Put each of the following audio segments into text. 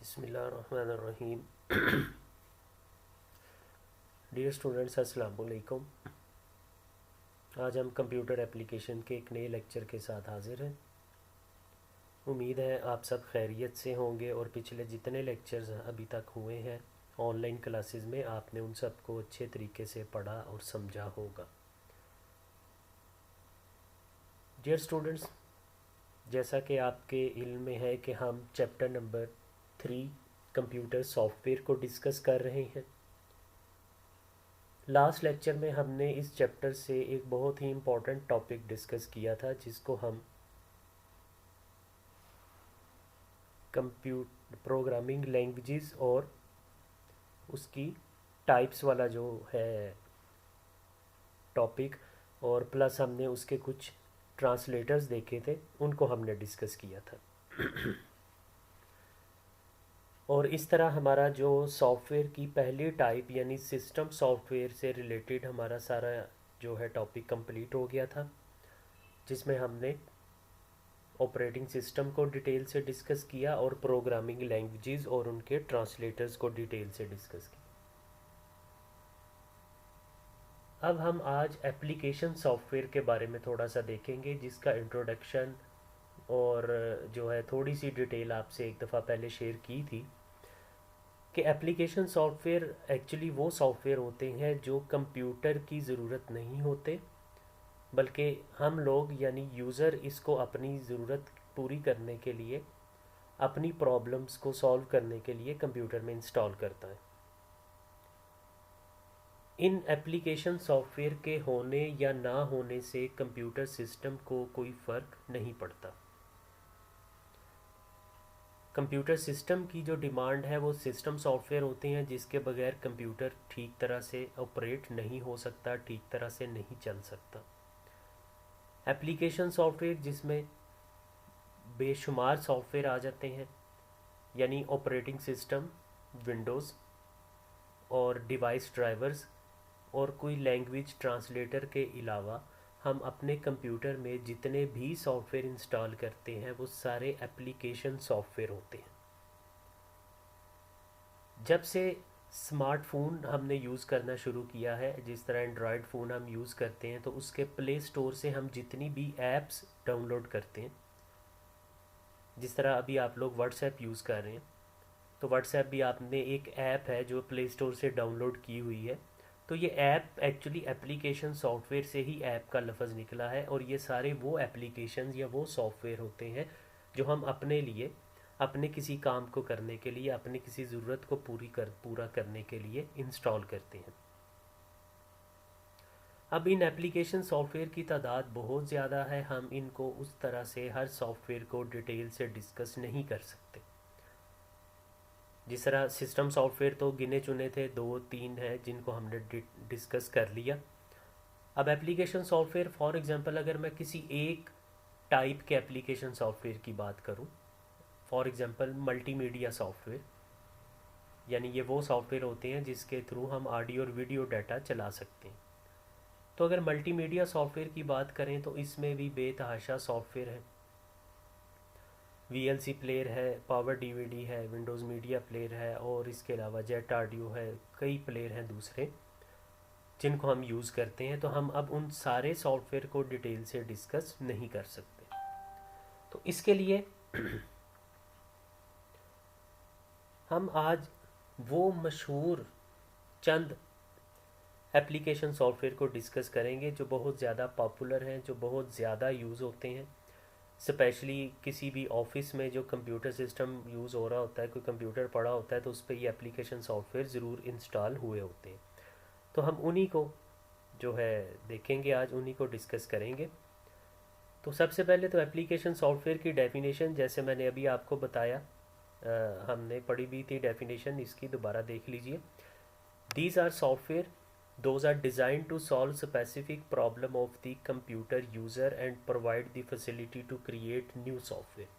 बिस्मिल्लाहिर्रहमानिर्रहीम। Dear students, अस्सलाम वालेकुम। आज हम कंप्यूटर एप्लीकेशन के एक नए लेक्चर के साथ हाज़िर हैं। उम्मीद है आप सब खैरियत से होंगे और पिछले जितने लेक्चर्स अभी तक हुए हैं ऑनलाइन क्लासेस में आपने उन सब को अच्छे तरीके से पढ़ा और समझा होगा। डियर स्टूडेंट्स, जैसा कि आपके इल्म में है कि हम चैप्टर नंबर 3 कंप्यूटर सॉफ्टवेयर को डिस्कस कर रहे हैं। लास्ट लेक्चर में हमने इस चैप्टर से एक बहुत ही इम्पोर्टेंट टॉपिक डिस्कस किया था जिसको हम प्रोग्रामिंग लैंग्वेजेस और उसकी टाइप्स वाला जो है टॉपिक, और प्लस हमने उसके कुछ ट्रांसलेटर्स देखे थे, उनको हमने डिस्कस किया था। और इस तरह हमारा जो सॉफ्टवेयर की पहली टाइप यानी सिस्टम सॉफ्टवेयर से रिलेटेड हमारा सारा जो है टॉपिक कंप्लीट हो गया था, जिसमें हमने ऑपरेटिंग सिस्टम को डिटेल से डिस्कस किया और प्रोग्रामिंग लैंग्वेजेस और उनके ट्रांसलेटर्स को डिटेल से डिस्कस किया। अब हम आज एप्लीकेशन सॉफ्टवेयर के बारे में थोड़ा सा देखेंगे, जिसका इंट्रोडक्शन और जो है थोड़ी सी डिटेल आपसे एक दफ़ा पहले शेयर की थी कि एप्लीकेशन सॉफ्टवेयर एक्चुअली वो सॉफ्टवेयर होते हैं जो कंप्यूटर की ज़रूरत नहीं होते, बल्कि हम लोग यानी यूज़र इसको अपनी ज़रूरत पूरी करने के लिए, अपनी प्रॉब्लम्स को सॉल्व करने के लिए कंप्यूटर में इंस्टॉल करता है। इन एप्लीकेशन सॉफ्टवेयर के होने या ना होने से कंप्यूटर सिस्टम को कोई फ़र्क नहीं पड़ता। कंप्यूटर सिस्टम की जो डिमांड है वो सिस्टम सॉफ्टवेयर होते हैं जिसके बगैर कंप्यूटर ठीक तरह से ऑपरेट नहीं हो सकता, ठीक तरह से नहीं चल सकता। एप्लीकेशन सॉफ्टवेयर जिसमें बेशुमार सॉफ्टवेयर आ जाते हैं, यानी ऑपरेटिंग सिस्टम, विंडोज़ और डिवाइस ड्राइवर्स और कोई लैंग्वेज ट्रांसलेटर के अलावा हम अपने कंप्यूटर में जितने भी सॉफ्टवेयर इंस्टॉल करते हैं वो सारे एप्लीकेशन सॉफ्टवेयर होते हैं। जब से स्मार्टफोन हमने यूज़ करना शुरू किया है, जिस तरह एंड्रॉयड फ़ोन हम यूज़ करते हैं, तो उसके प्ले स्टोर से हम जितनी भी ऐप्स डाउनलोड करते हैं, जिस तरह अभी आप लोग व्हाट्सएप यूज़ कर रहे हैं, तो व्हाट्सएप भी आपने एक ऐप है जो प्ले स्टोर से डाउनलोड की हुई है। तो ये ऐप एक्चुअली एप्लीकेशन सॉफ्टवेयर से ही ऐप का लफ्ज़ निकला है, और ये सारे वो एप्लीकेशंस या वो सॉफ्टवेयर होते हैं जो हम अपने लिए, अपने किसी काम को करने के लिए, अपनी किसी ज़रूरत को पूरा करने के लिए इंस्टॉल करते हैं। अब इन एप्लीकेशन सॉफ्टवेयर की तादाद बहुत ज़्यादा है, हम इनको उस तरह से हर सॉफ्टवेयर को डिटेल से डिस्कस नहीं कर सकते। जिस तरह सिस्टम सॉफ्टवेयर तो गिने चुने थे, 2-3 हैं जिनको हमने डिस्कस कर लिया। अब एप्लीकेशन सॉफ्टवेयर, फॉर एग्जांपल अगर मैं किसी एक टाइप के एप्लीकेशन सॉफ्टवेयर की बात करूं, फॉर एग्जांपल मल्टीमीडिया सॉफ्टवेयर, यानी ये वो सॉफ्टवेयर होते हैं जिसके थ्रू हम ऑडियो और वीडियो डाटा चला सकते हैं। तो अगर मल्टीमीडिया सॉफ्टवेयर की बात करें तो इसमें भी बेतहाशा सॉफ्टवेयर है। VLC प्लेयर है, पावर DVD है, विंडोज़ मीडिया प्लेयर है, और इसके अलावा जेट ऑडियो है, कई प्लेयर हैं दूसरे जिनको हम यूज़ करते हैं। तो हम अब उन सारे सॉफ्टवेयर को डिटेल से डिस्कस नहीं कर सकते। तो इसके लिए हम आज वो मशहूर चंद एप्लीकेशन सॉफ्टवेयर को डिस्कस करेंगे जो बहुत ज़्यादा पॉपुलर हैं, जो बहुत ज़्यादा यूज़ होते हैं। स्पेशली किसी भी ऑफिस में जो कंप्यूटर सिस्टम यूज़ हो रहा होता है, कोई कंप्यूटर पड़ा होता है, तो उस पर ये एप्लीकेशन सॉफ्टवेयर ज़रूर इंस्टॉल हुए होते हैं। तो हम उन्हीं को जो है देखेंगे, आज उन्हीं को डिस्कस करेंगे। तो सबसे पहले तो एप्लीकेशन सॉफ्टवेयर की डेफिनेशन, जैसे मैंने अभी आपको बताया, हमने पढ़ी भी थी डेफिनेशन, इसकी दोबारा देख लीजिए। These are software those are designed to solve specific problem of the computer user and provide the facility to create new software।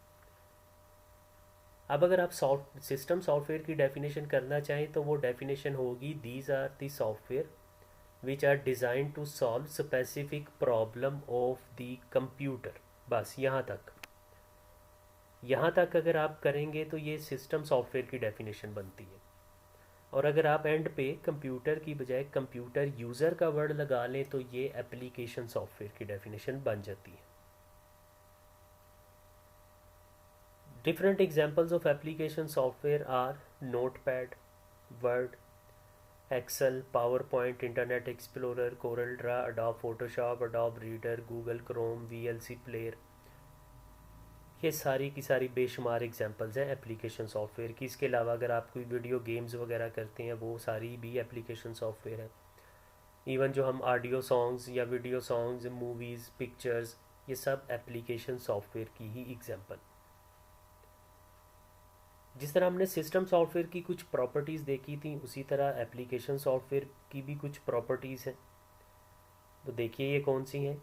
अब अगर आप सिस्टम सॉफ्टवेयर की डेफिनेशन करना चाहें तो वो डेफिनेशन होगी, these are the software which are design to solve specific problem of the computer. बस यहाँ तक। यहाँ तक अगर आप करेंगे तो ये सिस्टम सॉफ्टवेयर की डेफिनेशन बनती है। और अगर आप एंड पे कंप्यूटर की बजाय कंप्यूटर यूज़र का वर्ड लगा लें तो ये एप्लीकेशन सॉफ्टवेयर की डेफिनेशन बन जाती है। Different examples of application software are Notepad, Word, Excel, PowerPoint, Internet Explorer, Corel Draw, Adobe Photoshop, Adobe Reader, Google Chrome, VLC player. ये सारी की सारी बेशुमार एग्जांपल्स हैं एप्लीकेशन सॉफ्टवेयर की। इसके अलावा अगर आप कोई वीडियो गेम्स वगैरह करते हैं वो सारी भी एप्लीकेशन सॉफ्टवेयर है। इवन जो हम ऑडियो सॉन्ग्स या वीडियो सॉन्ग्स, मूवीज़, पिक्चर्स, ये सब एप्लीकेशन सॉफ्टवेयर की ही एग्जांपल। जिस तरह हमने सिस्टम सॉफ्टवेयर की कुछ प्रॉपर्टीज़ देखी थी उसी तरह एप्लीकेशन सॉफ्टवेयर की भी कुछ प्रॉपर्टीज़ हैं। तो देखिए ये कौन सी हैं।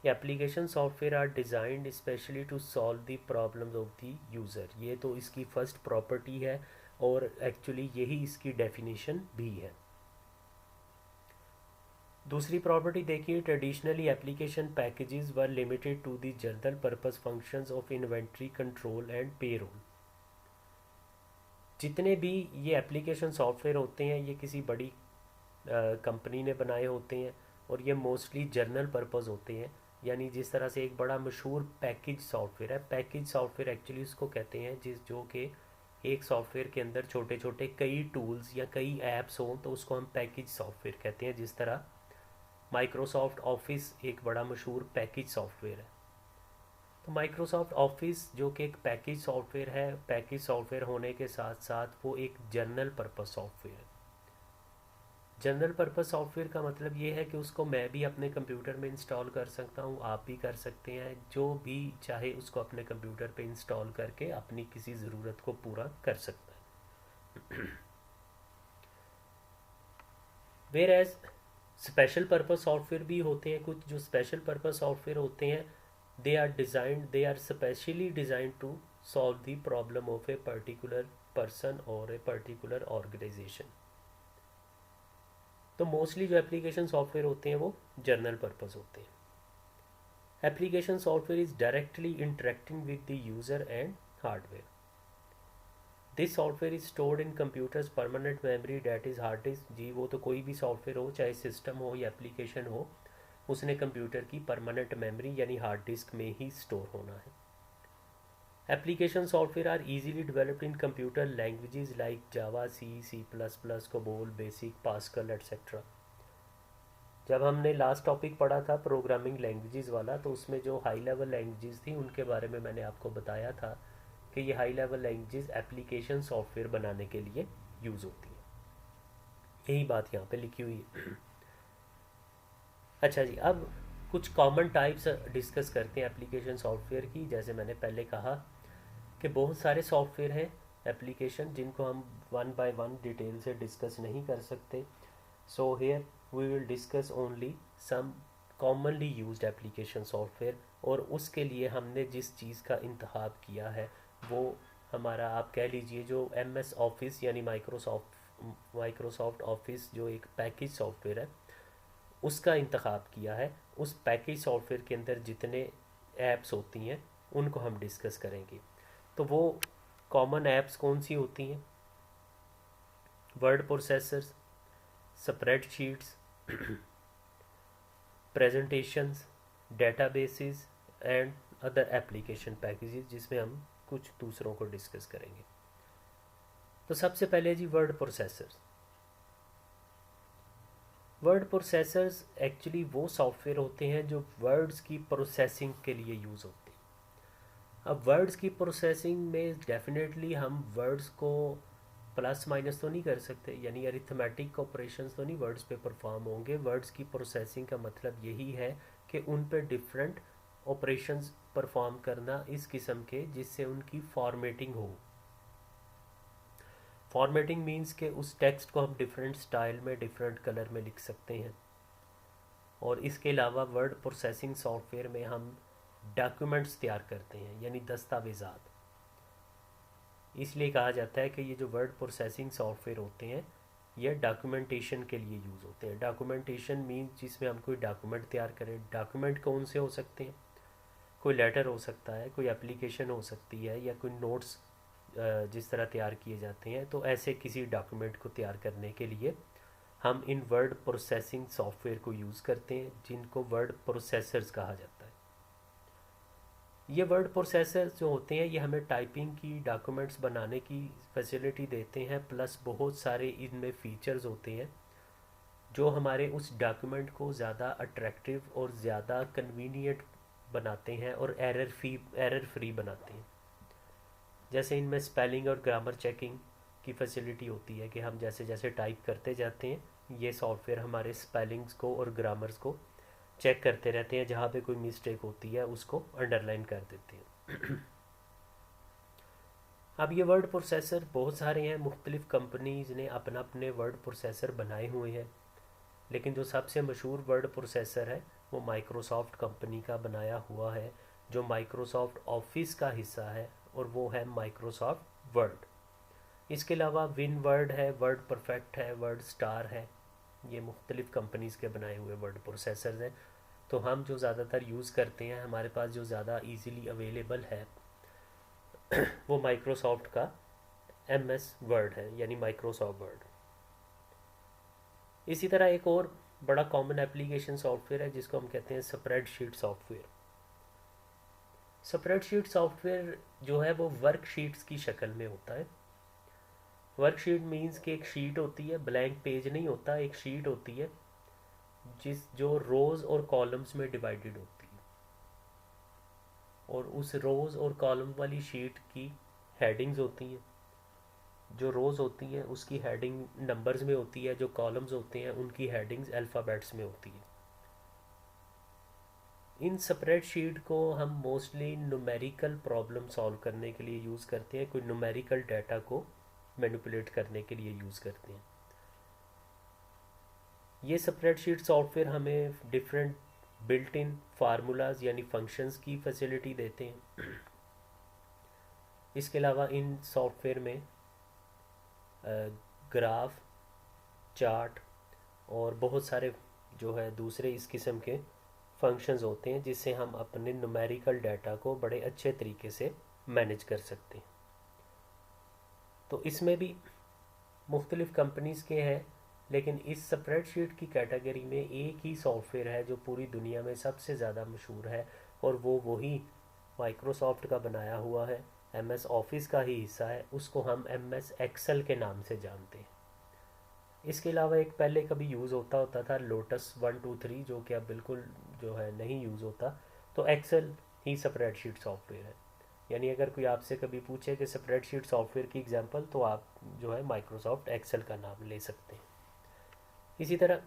Application software are designed specially to solve the problems of the user. ये तो इसकी फर्स्ट प्रॉपर्टी है और एक्चुअली यही इसकी डेफिनेशन भी है। दूसरी प्रॉपर्टी देखिए, traditionally application packages were limited to the general purpose functions of inventory control and payroll. जितने भी ये एप्लीकेशन सॉफ्टवेयर होते हैं ये किसी बड़ी कंपनी ने बनाए होते हैं और ये मोस्टली जनरल पर्पस होते हैं। यानी जिस तरह से एक बड़ा मशहूर पैकेज सॉफ्टवेयर है, पैकेज सॉफ्टवेयर एक्चुअली उसको कहते हैं जो कि एक सॉफ्टवेयर के अंदर छोटे छोटे कई टूल्स या कई ऐप्स हों तो उसको हम पैकेज सॉफ्टवेयर कहते हैं। जिस तरह माइक्रोसॉफ्ट ऑफिस एक बड़ा मशहूर पैकेज सॉफ्टवेयर है। तो माइक्रोसॉफ्ट ऑफिस जो कि एक पैकेज सॉफ्टवेयर है, पैकेज सॉफ्टवेयर होने के साथ साथ वो एक जनरल पर्पस सॉफ्टवेयर है। जनरल पर्पस सॉफ्टवेयर का मतलब ये है कि उसको मैं भी अपने कंप्यूटर में इंस्टॉल कर सकता हूँ, आप भी कर सकते हैं, जो भी चाहे उसको अपने कंप्यूटर पे इंस्टॉल करके अपनी किसी ज़रूरत को पूरा कर सकता है। Whereas special purpose software भी होते हैं कुछ। जो स्पेशल पर्पस सॉफ्टवेयर होते हैं they are specially designed to solve the problem of a particular person और ए पर्टिकुलर ऑर्गेनाइजेशन। तो मोस्टली जो एप्लीकेशन सॉफ्टवेयर होते हैं वो जनरल पर्पस होते हैं। Application software is directly interacting with the user and hardware. This software is stored in computers permanent memory that is hard disk. जी वो तो कोई भी सॉफ्टवेयर हो, चाहे सिस्टम हो या एप्लीकेशन हो, उसने कंप्यूटर की परमानेंट मेमोरी यानी हार्ड डिस्क में ही स्टोर होना है। Application software are easily developed in computer languages like Java, C plus plus, COBOL, BASIC, Pascal etcetera. जब हमने लास्ट टॉपिक पढ़ा था प्रोग्रामिंग लैंग्वेजेस वाला तो उसमें जो हाई लेवल लैंग्वेजेस थी उनके बारे में मैंने आपको बताया था कि ये high level languages application software बनाने के लिए यूज़ होती हैं। यही बात यहाँ पे लिखी हुई है। अच्छा जी, अब कुछ कॉमन टाइप्स डिस्कस करते हैं एप्लीकेशन सॉफ्टवेयर की। जैसे मैंने पहले कहा कि बहुत सारे सॉफ्टवेयर हैं एप्लीकेशन जिनको हम वन बाय वन डिटेल से डिस्कस नहीं कर सकते। So here we will discuss only some commonly used application software. और उसके लिए हमने जिस चीज़ का इंतखाब किया है वो हमारा, आप कह लीजिए, जो MS ऑफिस यानी माइक्रोसॉफ्ट ऑफिस जो एक पैकेज सॉफ्टवेयर है उसका इंतखाब किया है। उस पैकेज सॉफ्टवेयर के अंदर जितने ऐप्स होती हैं उनको हम डिस्कस करेंगे। तो वो कॉमन ऐप्स कौन सी होती हैं? Word processors, spreadsheets, presentations, databases and other application packages, जिसमें हम कुछ दूसरों को डिस्कस करेंगे। तो सबसे पहले जी word processors. Word processors actually वो सॉफ्टवेयर होते हैं जो वर्ड्स की प्रोसेसिंग के लिए यूज़ होते हैं। अब वर्ड्स की प्रोसेसिंग में डेफिनेटली हम वर्ड्स को प्लस माइनस तो नहीं कर सकते, यानी अरिथमेटिक ऑपरेशंस तो नहीं वर्ड्स पे परफॉर्म होंगे। वर्ड्स की प्रोसेसिंग का मतलब यही है कि उन पे डिफरेंट ऑपरेशंस परफॉर्म करना इस किस्म के जिससे उनकी फॉर्मेटिंग हो। फॉर्मेटिंग मीन्स कि उस टेक्स्ट को हम डिफरेंट स्टाइल में, डिफरेंट कलर में लिख सकते हैं। और इसके अलावा वर्ड प्रोसेसिंग सॉफ्टवेयर में हम डॉक्यूमेंट्स तैयार करते हैं यानी दस्तावेज़ात। इसलिए कहा जाता है कि ये जो वर्ड प्रोसेसिंग सॉफ्टवेयर होते हैं ये डॉक्यूमेंटेशन के लिए यूज़ होते हैं। डॉक्यूमेंटेशन मीन्स जिसमें हम कोई डॉक्यूमेंट तैयार करें। डॉक्यूमेंट कौन से हो सकते हैं? कोई लेटर हो सकता है, कोई एप्लीकेशन हो सकती है, या कोई नोट्स जिस तरह तैयार किए जाते हैं। तो ऐसे किसी डॉक्यूमेंट को तैयार करने के लिए हम इन वर्ड प्रोसेसिंग सॉफ्टवेयर को यूज़ करते हैं, जिनको वर्ड प्रोसेसर्स कहा जाता है। ये वर्ड प्रोसेसर्स जो होते हैं ये हमें टाइपिंग की, डॉक्यूमेंट्स बनाने की फैसिलिटी देते हैं, प्लस बहुत सारे इनमें फीचर्स होते हैं जो हमारे उस डॉक्यूमेंट को ज़्यादा अट्रैक्टिव और ज़्यादा कन्वीनियंट बनाते हैं और एरर फ्री बनाते हैं। जैसे इनमें स्पेलिंग और ग्रामर चेकिंग की फैसिलिटी होती है कि हम जैसे जैसे टाइप करते जाते हैं ये सॉफ्टवेयर हमारे स्पेलिंग्स को और ग्रामर्स को चेक करते रहते हैं, जहाँ पे कोई मिस्टेक होती है उसको अंडरलाइन कर देते हैं। अब ये वर्ड प्रोसेसर बहुत सारे हैं, मुख्तलिफ़ कंपनीज़ ने अपना अपने वर्ड प्रोसेसर बनाए हुए हैं, लेकिन जो सबसे मशहूर वर्ड प्रोसेसर है वो माइक्रोसॉफ्ट कंपनी का बनाया हुआ है, जो माइक्रोसॉफ्ट ऑफिस का हिस्सा है, और वो है माइक्रोसॉफ्ट वर्ड। इसके अलावा विन वर्ड है, वर्ड परफेक्ट है, वर्ड स्टार है, ये मुख्तलिफ़ कंपनीज़ के बनाए हुए वर्ड प्रोसेसर हैं। तो हम जो ज़्यादातर यूज़ करते हैं, हमारे पास जो ज़्यादा इजीली अवेलेबल है वो माइक्रोसॉफ्ट का MS वर्ड है, यानी माइक्रोसॉफ्ट वर्ड। इसी तरह एक और बड़ा कॉमन एप्लीकेशन सॉफ्टवेयर है जिसको हम कहते हैं स्प्रेडशीट सॉफ्टवेयर। स्प्रेडशीट सॉफ्टवेयर जो है वो वर्कशीट्स की शक्ल में होता है। वर्कशीट मीन्स कि एक शीट होती है, ब्लैंक पेज नहीं होता, एक शीट होती है जो रोज़ और कॉलम्स में डिवाइडेड होती है, और उस रोज़ और कॉलम वाली शीट की हेडिंग्स होती हैं। जो रोज़ होती हैं उसकी हेडिंग नंबर्स में होती है, जो कॉलम्स होते हैं उनकी हेडिंग्स अल्फ़ाबेट्स में होती है। इन स्प्रेडशीट को हम मोस्टली न्यूमेरिकल प्रॉब्लम सॉल्व करने के लिए यूज़ करते हैं, कोई न्यूमेरिकल डाटा को मैनिपुलेट करने के लिए यूज़ करते हैं। ये स्प्रेडशीट सॉफ्टवेयर हमें डिफरेंट बिल्ट इन फार्मूलाज यानी फंक्शंस की फैसिलिटी देते हैं। इसके अलावा इन सॉफ्टवेयर में ग्राफ, चार्ट और बहुत सारे जो है दूसरे इस किस्म के फंक्शंस होते हैं, जिससे हम अपने न्यूमेरिकल डाटा को बड़े अच्छे तरीके से मैनेज कर सकते हैं। तो इसमें भी मुख्तलिफ़ कंपनीज़ के हैं, लेकिन इस स्प्रेडशीट की कैटेगरी में एक ही सॉफ्टवेयर है जो पूरी दुनिया में सबसे ज़्यादा मशहूर है, और वो वही माइक्रोसॉफ्ट का बनाया हुआ है, MS ऑफिस का ही हिस्सा है, उसको हम MS एक्सेल के नाम से जानते हैं। इसके अलावा एक पहले कभी यूज़ होता था लोटस 123, जो कि अब बिल्कुल जो है नहीं यूज़ होता। तो एक्सेल ही स्प्रेडशीट सॉफ्टवेयर है, यानी अगर कोई आपसे कभी पूछे कि स्प्रेडशीट सॉफ्टवेयर की एग्जांपल, तो आप जो है माइक्रोसॉफ्ट एक्सेल का नाम ले सकते हैं। इसी तरह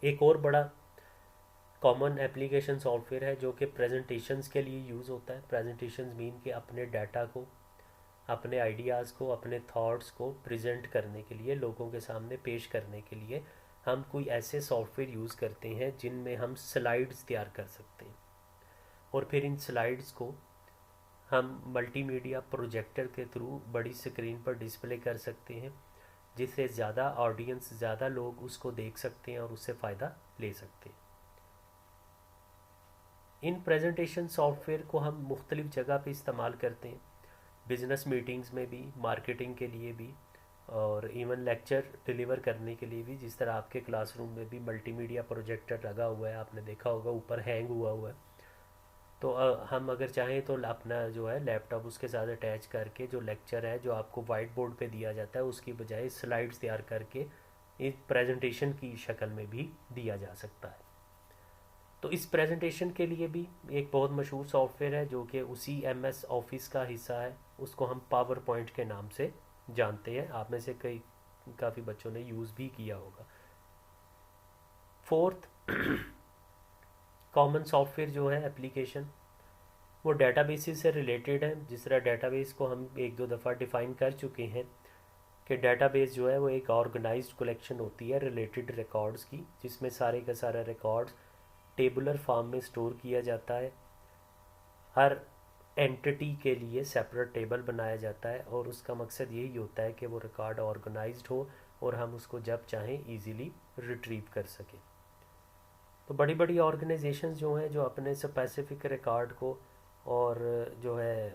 एक और बड़ा कॉमन एप्लीकेशन सॉफ्टवेयर है जो कि प्रेजेंटेशंस के लिए यूज़ होता है। प्रेजेंटेशंस मीन कि अपने डाटा को, अपने आइडियाज़ को, अपने थॉट्स को प्रेजेंट करने के लिए, लोगों के सामने पेश करने के लिए हम कोई ऐसे सॉफ्टवेयर यूज़ करते हैं जिनमें हम स्लाइड्स तैयार कर सकते हैं, और फिर इन स्लाइड्स को हम मल्टीमीडिया प्रोजेक्टर के थ्रू बड़ी स्क्रीन पर डिस्प्ले कर सकते हैं, जिससे ज़्यादा ऑडियंस, ज़्यादा लोग उसको देख सकते हैं और उससे फ़ायदा ले सकते हैं। इन प्रेजेंटेशन सॉफ्टवेयर को हम मुख्तलिफ़ जगह पे इस्तेमाल करते हैं, बिज़नेस मीटिंग्स में भी, मार्केटिंग के लिए भी, और इवन लेक्चर डिलीवर करने के लिए भी। जिस तरह आपके क्लासरूम में भी मल्टीमीडिया प्रोजेक्टर लगा हुआ है, आपने देखा होगा ऊपर हैंग हुआ है, तो हम अगर चाहें तो अपना जो है लैपटॉप उसके साथ अटैच करके जो लेक्चर है जो आपको वाइट बोर्ड पे दिया जाता है, उसकी बजाय स्लाइड्स तैयार करके इस प्रेजेंटेशन की शक्ल में भी दिया जा सकता है। तो इस प्रेजेंटेशन के लिए भी एक बहुत मशहूर सॉफ्टवेयर है जो कि उसी MS ऑफिस का हिस्सा है, उसको हम पावर पॉइंट के नाम से जानते हैं। आप में से काफ़ी बच्चों ने यूज़ भी किया होगा। फोर्थ कॉमन सॉफ्टवेयर जो है एप्लीकेशन, वो डेटाबेसेस से रिलेटेड है। जिस तरह डेटाबेस को हम एक दो दफ़ा डिफ़ाइन कर चुके हैं कि डेटाबेस जो है वो एक ऑर्गेनाइज्ड कलेक्शन होती है रिलेटेड रिकॉर्ड्स की, जिसमें सारे का सारा रिकॉर्ड्स टेबुलर फॉर्म में स्टोर किया जाता है। हर एंटिटी के लिए सेपरेट टेबल बनाया जाता है, और उसका मकसद यही होता है कि वो रिकॉर्ड ऑर्गेनाइज्ड हो और हम उसको जब चाहें इजीली रिट्रीव कर सकें। तो बड़ी बड़ी ऑर्गेनाइजेशंस जो हैं, जो अपने स्पेसिफिक रिकॉर्ड को और जो है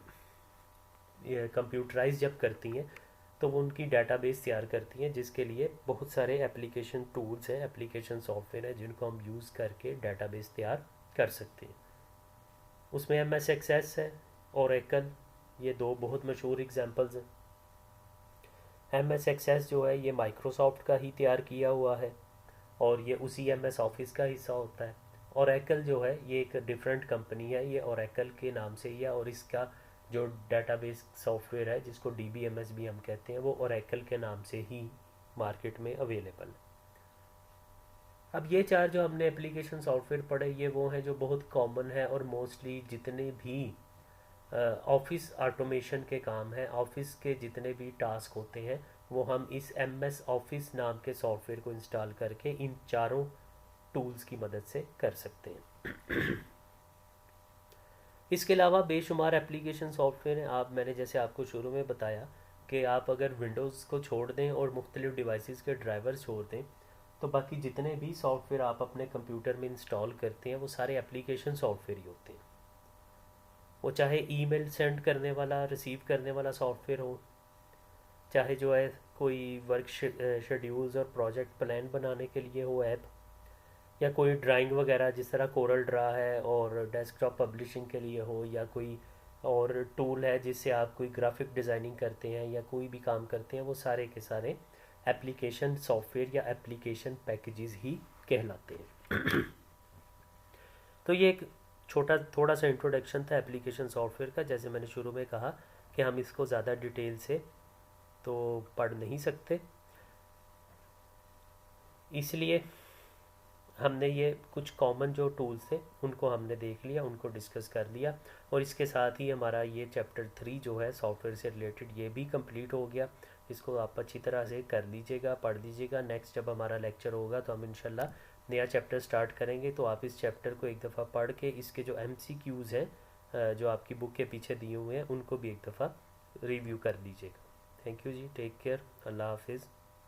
ये कंप्यूटराइज जब करती हैं, तो वो उनकी डेटाबेस तैयार करती हैं, जिसके लिए बहुत सारे एप्लीकेशन टूल्स हैं, एप्लीकेशन सॉफ्टवेयर हैं, जिनको हम यूज़ करके डेटाबेस तैयार कर सकते हैं। उसमें MS एक्सेस है, ओरेकल, ये दो बहुत मशहूर एग्जांपल्स हैं। MS एक्सेस जो है ये माइक्रोसॉफ्ट का ही तैयार किया हुआ है और ये उसी MS ऑफिस का हिस्सा होता है। ओरेकल जो है ये एक डिफरेंट कंपनी है, ये ओरेकल के नाम से ही है, और इसका जो डेटाबेस सॉफ्टवेयर है जिसको DBMS भी हम कहते हैं, वो ओरेकल के नाम से ही मार्केट में अवेलेबल है। अब ये चार जो हमने एप्लीकेशन सॉफ्टवेयर पढ़े, ये वो हैं जो बहुत कॉमन है, और मोस्टली जितने भी ऑफिस ऑटोमेशन के काम हैं, ऑफिस के जितने भी टास्क होते हैं, वो हम इस MS ऑफिस नाम के सॉफ्टवेयर को इंस्टॉल करके इन चारों टूल्स की मदद से कर सकते हैं। इसके अलावा बेशुमार एप्लीकेशन सॉफ्टवेयर हैं। मैंने जैसे आपको शुरू में बताया कि आप अगर विंडोज़ को छोड़ दें और मुख्तलिफ डिवाइसेस के ड्राइवर छोड़ दें, तो बाकी जितने भी सॉफ्टवेयर आप अपने कंप्यूटर में इंस्टॉल करते हैं, वो सारे एप्लीकेशन सॉफ्टवेयर ही होते हैं। वो चाहे ईमेल सेंड करने वाला, रिसीव करने वाला सॉफ्टवेयर हो, चाहे जो है कोई वर्क शेड्यूल्स और प्रोजेक्ट प्लान बनाने के लिए हो ऐप, या कोई ड्राइंग वगैरह जिस तरह कोरल ड्रा है और डेस्कटॉप पब्लिशिंग के लिए हो, या कोई और टूल है जिससे आप कोई ग्राफिक डिज़ाइनिंग करते हैं या कोई भी काम करते हैं, वो सारे के सारे एप्लीकेशन सॉफ्टवेयर या एप्लीकेशन पैकेजेस ही कहलाते हैं। तो ये एक थोड़ा सा इंट्रोडक्शन था एप्लीकेशन सॉफ्टवेयर का। जैसे मैंने शुरू में कहा कि हम इसको ज़्यादा डिटेल से तो पढ़ नहीं सकते, इसलिए हमने ये कुछ कॉमन जो टूल्स थे उनको हमने देख लिया, उनको डिस्कस कर लिया, और इसके साथ ही हमारा ये चैप्टर 3 जो है सॉफ्टवेयर से रिलेटेड, ये भी कंप्लीट हो गया। इसको आप अच्छी तरह से कर लीजिएगा, पढ़ लीजिएगा। नेक्स्ट जब हमारा लेक्चर होगा तो हम इंशाल्लाह नया चैप्टर स्टार्ट करेंगे, तो आप इस चैप्टर को एक दफ़ा पढ़ के इसके जो MCQs हैं जो आपकी बुक के पीछे दिए हुए हैं, उनको भी एक दफ़ा रिव्यू कर लीजिएगा। थैंक यू जी, टेक केयर, अल्लाह हाफिज़।